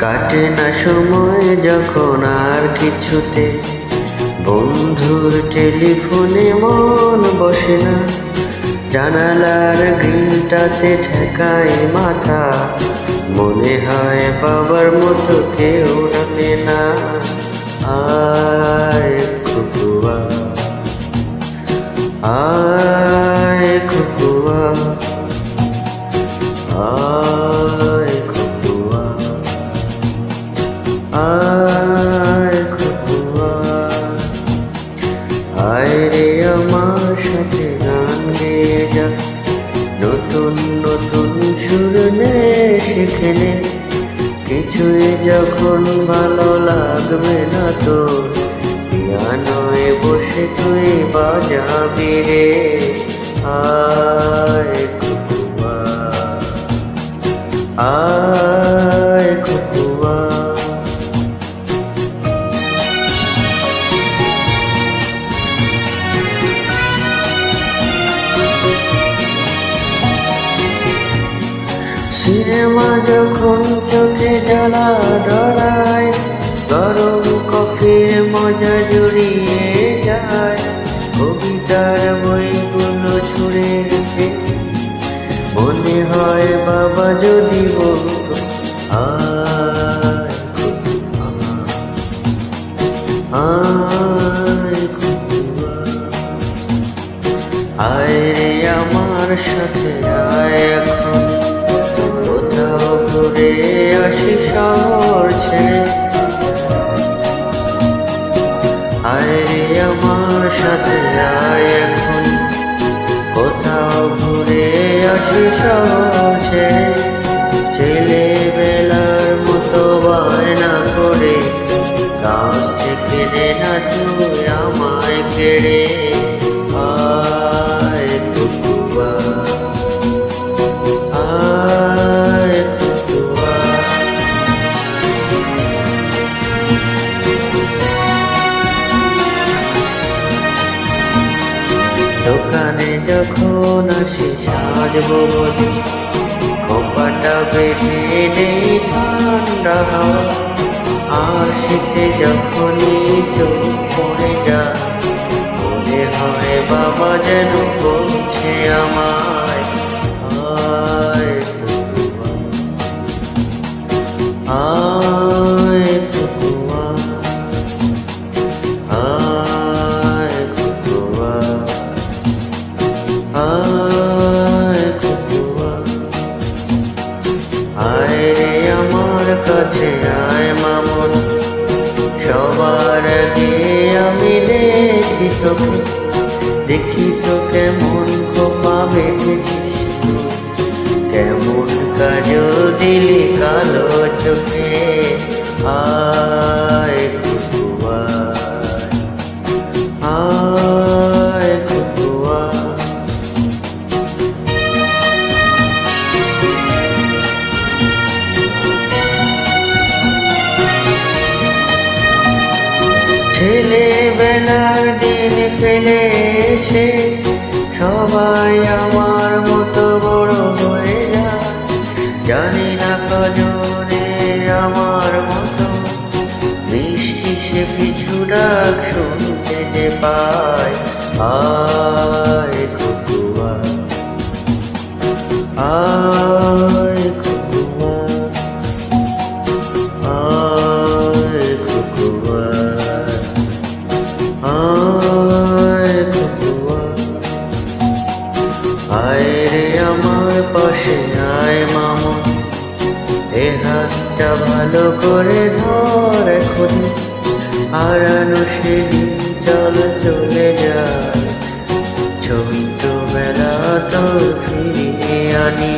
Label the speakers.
Speaker 1: কাটে না সময় যখন আর কিছুতে, বন্ধুর টেলিফোনে মন বসে না, জানালার গ্রিলটাতে ঠেকায় মাথা, মনে হয় বাবার মতো কেউ ডাকে না। আয় খুকুয়া, আয় খুকুয়া, আয় খুকুয়া, আয় খুকুয়া, আয় রে আমার সাথে গান গেয়ে যা, নতুন নতুন সুর নে শিখে নে, কিছুই যখন ভালো লাগবে না তো, পিয়ানোয় বসে তুই বাজাবি রে। আয় খুকুয়া, আয় খুকুয়া, সিনেমা যখন চোখে জ্বালা ধরায়, গরম কফির মজা জড়িয়ে যায়, কবিতার বইগুলো ছুঁড়ে রেখে মনে হয় বাবা যদি বলতো আয় খুকুয়া, আয় খুকুয়া, আয় রে আমার সাথে আয় এখন, কোথাও ঘুরে আসি শহর ছেড়ে। আয় রে আমার সাথে আয় এখন, কোথাও ঘুরে আসি শহর ছেড়ে। ছেলেবেলার মতো বায়না করে কাছ থেকে নে না তুই আমায় কেড়ে। আয় খুকুয়া, আয় খুকুয়া, দোকানে যখন আসি সাজবো বলি, খোপাটা বেঁধে নেই ঠান্ডা হাওয়া, আর শীতে যখনই চোখ পড়ে যায়, মনে হয় বাবা যেন বলছে আমায় আয় খুকুয়া, আয় খুকুয়া, আয় খুকুয়া, আয় খুকুয়া, আয় রে আমার কাছে আয় মামুন, সবার আগে আমি দেখি তোকে, দেখি তো কেমন খোপা বেঁধেছিস, কেমন কাজল দিলি কালো চোখে। আয় খুকুয়া, আয় খুকুয়া, ছেলেবেলার দিন ফেলে এসে সবাই আমার মতো বড় হয়ে যায়, জানি না কজনে আমার মতো মিষ্টি সে কিছু ডাক শুনতে যে পায়। আয় খুকুয়া, আয় খুকুয়া, আয় খুকুয়া, আয় খুকুয়া, আয় রে আমার পাশে আয় মামুন, এ হাতটা ভালো করে ধর এখন, হারানো সেদিন চল চলে যায়, ছোট্টবেলা তোর ফিরিয়ে আনি।